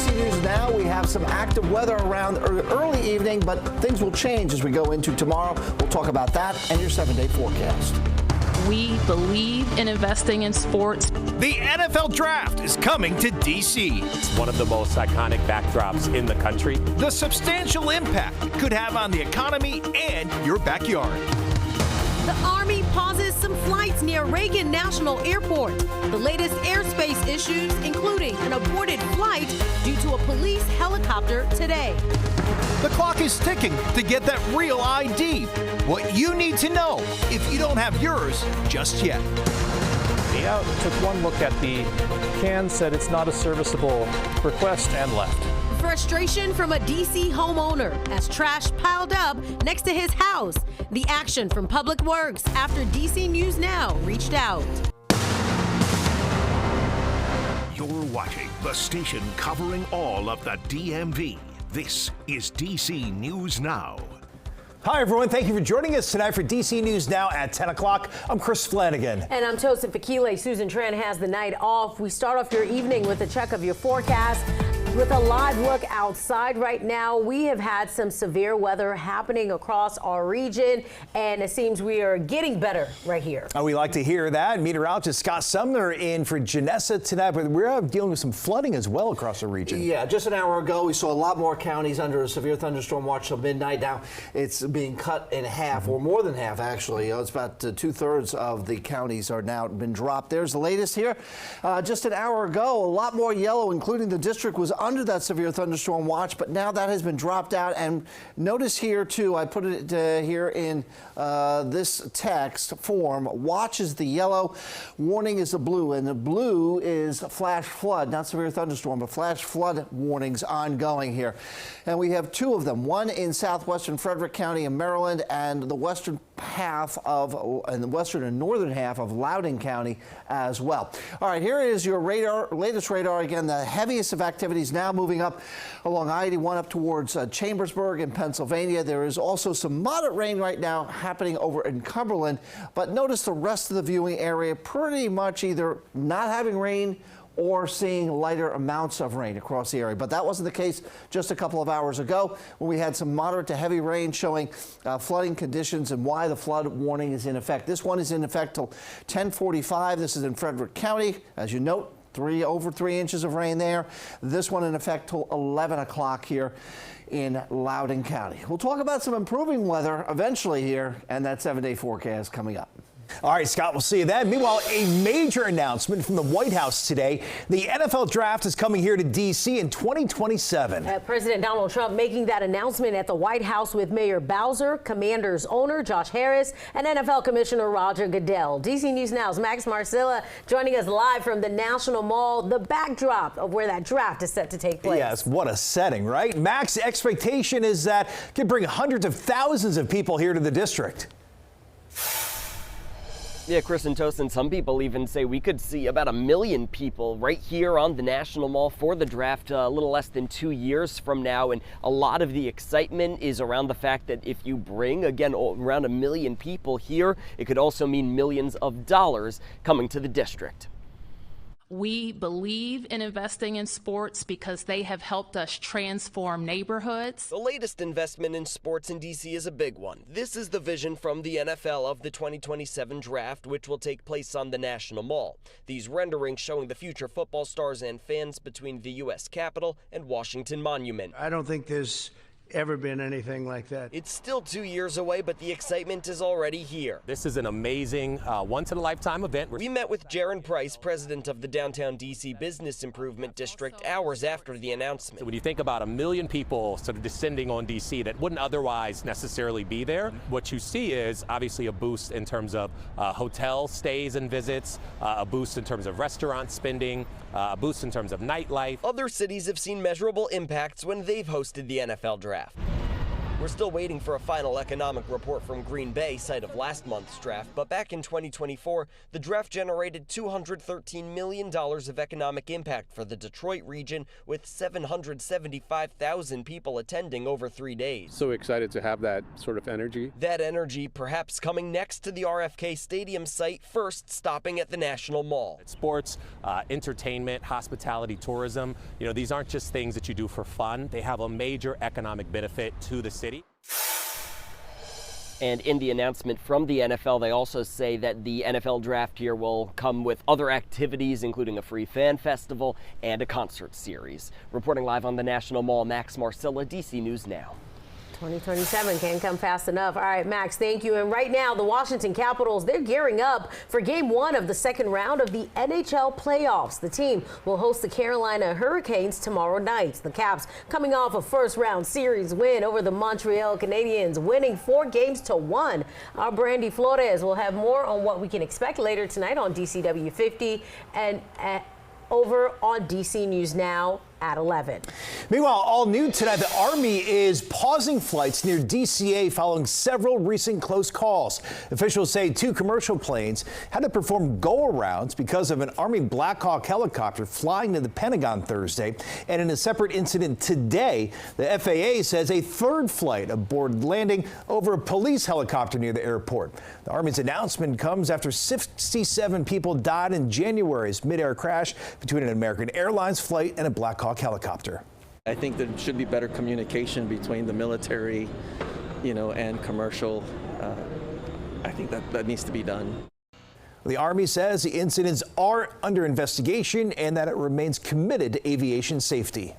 DC News Now. We have some active weather around early evening, but things will change as we go into tomorrow. We'll talk about that and your 7-day forecast. We believe in investing in sports. The NFL Draft is coming to D.C. It's one of the most iconic backdrops in the country. The substantial impact it could have on the economy and your backyard. The Army pauses some flights near Reagan National Airport. The latest airspace issues, including an aborted flight due to a police helicopter today. The clock is ticking to get that real ID. What you need to know if you don't have yours just yet. He took one look at the can, said it's not a serviceable request, and left. Frustration from a D.C. homeowner as trash piled up next to his house. The action from Public Works after DC News Now reached out. You're watching the station covering all of the DMV. This is DC News Now. Hi, everyone. Thank you for joining us tonight for DC News Now at 10 o'clock. I'm Chris Flanagan. And I'm Tosin Fakile. Susan Tran has the night off. We start off your evening with a check of your forecast. With a live look outside right now, we have had some severe weather happening across our region, and it seems we are getting better right here. We like to hear that. Meteorologist Scott Sumner in for Janessa tonight, but we're dealing with some flooding as well across the region. Yeah, just an hour ago, we saw a lot more counties under a severe thunderstorm watch till midnight. Now it's being cut in half, or more than half, actually. It's about 2/3 of the counties are now been dropped. There's the latest here. Just an hour ago, a lot more yellow, including the district, was under that severe thunderstorm watch, but now that has been dropped out. And notice here too, I put it here in this text form. Watch is the yellow, warning is the blue, and the blue is flash flood, not severe thunderstorm, but flash flood warnings ongoing here. And we have two of them, one in southwestern Frederick County in Maryland, and the western half of, and the western and northern half of Loudoun County as well. All right, here is your radar, latest radar. Again, the heaviest of activities now moving up along I-81 up towards Chambersburg in Pennsylvania. There is also some moderate rain right now happening over in Cumberland, but notice the rest of the viewing area pretty much either not having rain or seeing lighter amounts of rain across the area. But that wasn't the case just a couple of hours ago when we had some moderate to heavy rain showing flooding conditions and why the flood warning is in effect. This one is in effect till 10:45. This is in Frederick County. As you note, over 3 inches of rain there. This one in effect till 11 o'clock here in Loudoun County. We'll talk about some improving weather eventually here and that 7-day forecast coming up. All right, Scott, we'll see you then. Meanwhile, a major announcement from the White House today. The NFL Draft is coming here to D.C. in 2027. President Donald Trump making that announcement at the White House with Mayor Bowser, Commanders owner Josh Harris, and NFL Commissioner Roger Goodell. DC News Now's Max Marcilla joining us live from the National Mall, the backdrop of where that draft is set to take place. Yes, what a setting, right? Max, the expectation is that it could bring hundreds of thousands of people here to the district. Yeah, Chris and Tosin, some people even say we could see about 1 million people right here on the National Mall for the draft a little less than 2 years from now. And a lot of the excitement is around the fact that if you bring, again, around 1 million people here, it could also mean millions of dollars coming to the district. We believe in investing in sports because they have helped us transform neighborhoods. The latest investment in sports in D.C. is a big one. This is the vision from the NFL of the 2027 draft, which will take place on the National Mall. These renderings showing the future football stars and fans between the U.S. Capitol and Washington Monument. I don't think there's ever been anything like that. It's still 2 years away, but the excitement is already here. This is an amazing once-in-a-lifetime event. We met with Jaron Price, president of the Downtown DC Business Improvement District, hours after the announcement. When you think about 1 million people sort of descending on DC that wouldn't otherwise necessarily be there, what you see is obviously a boost in terms of hotel stays and visits, a boost in terms of restaurant spending, a boost in terms of nightlife. Other cities have seen measurable impacts when they've hosted the NFL draft. We're still waiting for a final economic report from Green Bay, site of last month's draft, but back in 2024, the draft generated $213 million of economic impact for the Detroit region, with 775,000 people attending over 3 days. So excited to have that sort of energy. That energy perhaps coming next to the RFK Stadium site, first stopping at the National Mall. Sports, entertainment, hospitality, tourism, these aren't just things that you do for fun. They have a major economic benefit to the city. And in the announcement from the NFL, they also say that the NFL draft year will come with other activities, including a free fan festival and a concert series. Reporting live on the National Mall, Max Marcilla, DC News Now. 2027 can't come fast enough. All right, Max, thank you. And right now, the Washington Capitals, they're gearing up for Game 1 of the second round of the NHL playoffs. The team will host the Carolina Hurricanes tomorrow night. The Caps coming off a first-round series win over the Montreal Canadiens, winning 4-1. Our Brandy Flores will have more on what we can expect later tonight on DCW 50 and over on DC News Now at 11. Meanwhile, all new tonight, the Army is pausing flights near DCA following several recent close calls. Officials say 2 commercial planes had to perform go-arounds because of an Army Black Hawk helicopter flying to the Pentagon Thursday. And in a separate incident today, the FAA says a 3rd flight aboard landing over a police helicopter near the airport. The Army's announcement comes after 67 people died in January's mid-air crash between an American Airlines flight and a Black Hawk helicopter. I think there should be better communication between the military, and commercial. I think that needs to be done. The Army says the incidents are under investigation and that it remains committed to aviation safety.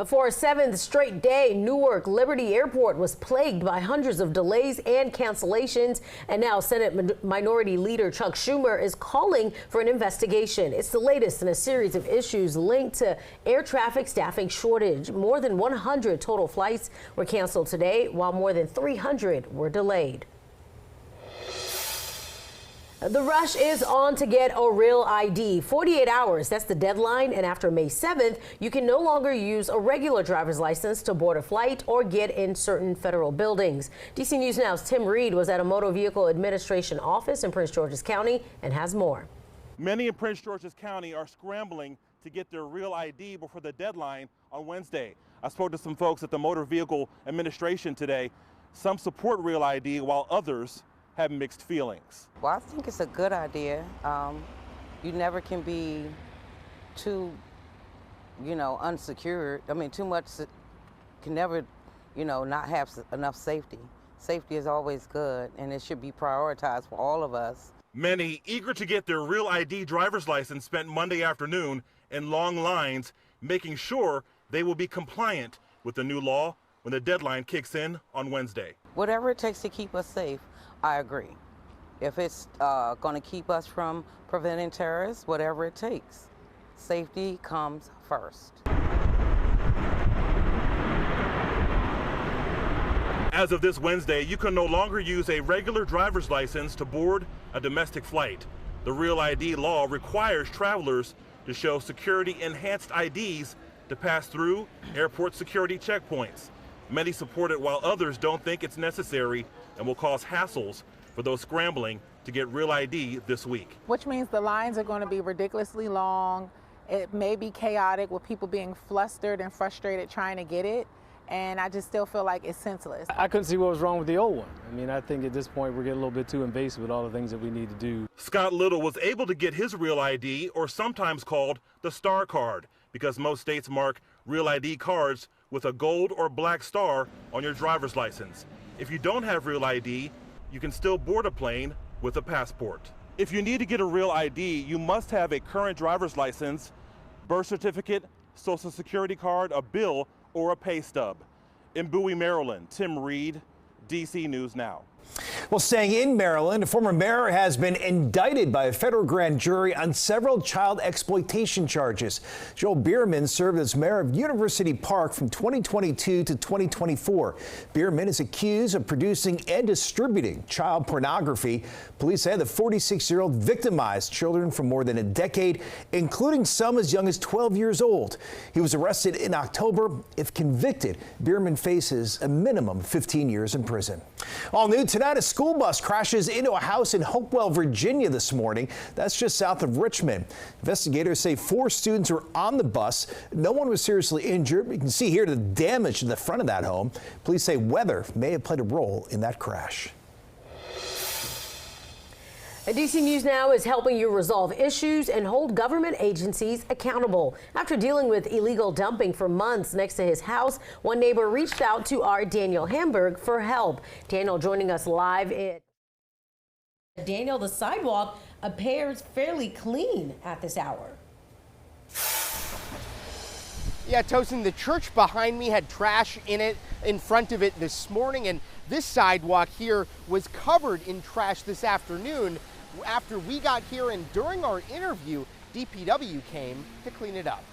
For a 7th straight day, Newark Liberty Airport was plagued by hundreds of delays and cancellations. And now Senate Minority Leader Chuck Schumer is calling for an investigation. It's the latest in a series of issues linked to air traffic staffing shortage. More than 100 total flights were canceled today, while more than 300 were delayed. The rush is on to get a real ID. 48 hours, that's the deadline. And after May 7th, you can no longer use a regular driver's license to board a flight or get in certain federal buildings. DC News Now's Tim Reed was at a Motor Vehicle Administration office in Prince George's County and has more. Many in Prince George's County are scrambling to get their real ID before the deadline on Wednesday. I spoke to some folks at the Motor Vehicle Administration today. Some support real ID while others have mixed feelings. Well, I think it's a good idea. You never can be too, unsecured. I mean, too much can never, not have enough safety. Safety is always good, and it should be prioritized for all of us. Many eager to get their real ID driver's license spent Monday afternoon in long lines, making sure they will be compliant with the new law when the deadline kicks in on Wednesday. Whatever it takes to keep us safe, I agree. If it's going to keep us from preventing terrorists, whatever it takes. Safety comes first. As of this Wednesday, you can no longer use a regular driver's license to board a domestic flight. The Real ID law requires travelers to show security-enhanced IDs to pass through airport security checkpoints. Many support it while others don't think it's necessary and will cause hassles for those scrambling to get real ID this week. Which means the lines are going to be ridiculously long. It may be chaotic with people being flustered and frustrated trying to get it. And I just still feel like it's senseless. I couldn't see what was wrong with the old one. I mean, I think at this point we're getting a little bit too invasive with all the things that we need to do. Scott Little was able to get his real ID, or sometimes called the Star Card, because most states mark real ID cards with a gold or black star on your driver's license. If you don't have real ID, you can still board a plane with a passport. If you need to get a real ID, you must have a current driver's license, birth certificate, social security card, a bill, or a pay stub. In Bowie, Maryland, Tim Reed, DC News Now. Well, staying in Maryland, a former mayor has been indicted by a federal grand jury on several child exploitation charges. Joel Bierman served as mayor of University Park from 2022 to 2024. Bierman is accused of producing and distributing child pornography. Police say the 46-year-old victimized children for more than a decade, including some as young as 12 years old. He was arrested in October. If convicted, Bierman faces a minimum of 15 years in prison. All new tonight, a school bus crashes into a house in Hopewell, Virginia this morning. That's just south of Richmond. Investigators say 4 students were on the bus. No one was seriously injured. You can see here the damage to the front of that home. Police say weather may have played a role in that crash. DC News Now is helping you resolve issues and hold government agencies accountable. After dealing with illegal dumping for months next to his house, one neighbor reached out to our Daniel Hamburg for help. Daniel joining us live. Daniel, the sidewalk appears fairly clean at this hour. Yeah, Tosin, the church behind me had trash in it, in front of it this morning, and this sidewalk here was covered in trash this afternoon. After we got here and during our interview, DPW came to clean it up.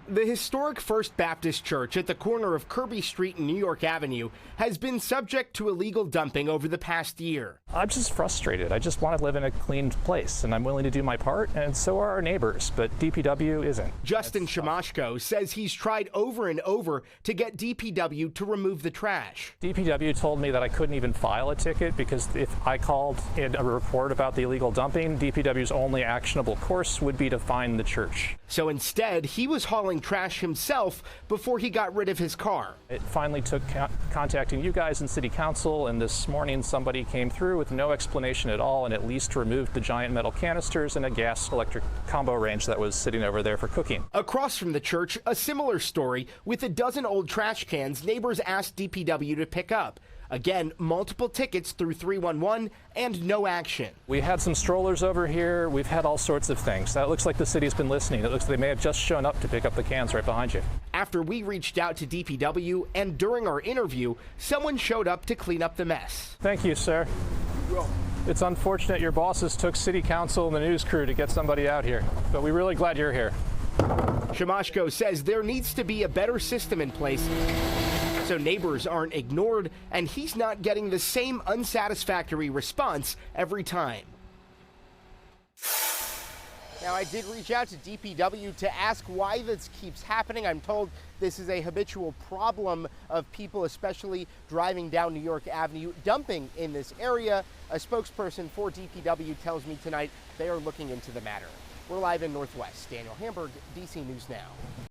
The historic First Baptist Church at the corner of Kirby Street and New York Avenue has been subject to illegal dumping over the past year. I'm just frustrated. I just want to live in a clean place, and I'm willing to do my part, and so are our neighbors, but DPW isn't. Justin Shimashko says he's tried over and over to get DPW to remove the trash. DPW told me that I couldn't even file a ticket because if I called in a report about the illegal dumping, DPW's only actionable course would be to fine the church. So instead, he was hauling trash himself before he got rid of his car. It finally took contacting you guys in City Council, and this morning somebody came through with no explanation at all and at least removed the giant metal canisters and a gas-electric combo range that was sitting over there for cooking. Across from the church, a similar story with a dozen old trash cans neighbors asked DPW to pick up. Again, multiple tickets through 311 and no action. We had some strollers over here. We've had all sorts of things. That looks like the city's been listening. It looks like they may have just shown up to pick up the cans right behind you. After we reached out to DPW and during our interview, someone showed up to clean up the mess. Thank you, sir. It's unfortunate your bosses took City Council and the news crew to get somebody out here, but we're really glad you're here. Shimashko says there needs to be a better system in place so neighbors aren't ignored, and he's not getting the same unsatisfactory response every time. Now, I did reach out to DPW to ask why this keeps happening. I'm told this is a habitual problem of people, especially driving down New York Avenue, dumping in this area. A spokesperson for DPW tells me tonight they are looking into the matter. We're live in Northwest. Daniel Hamburg, DC News Now.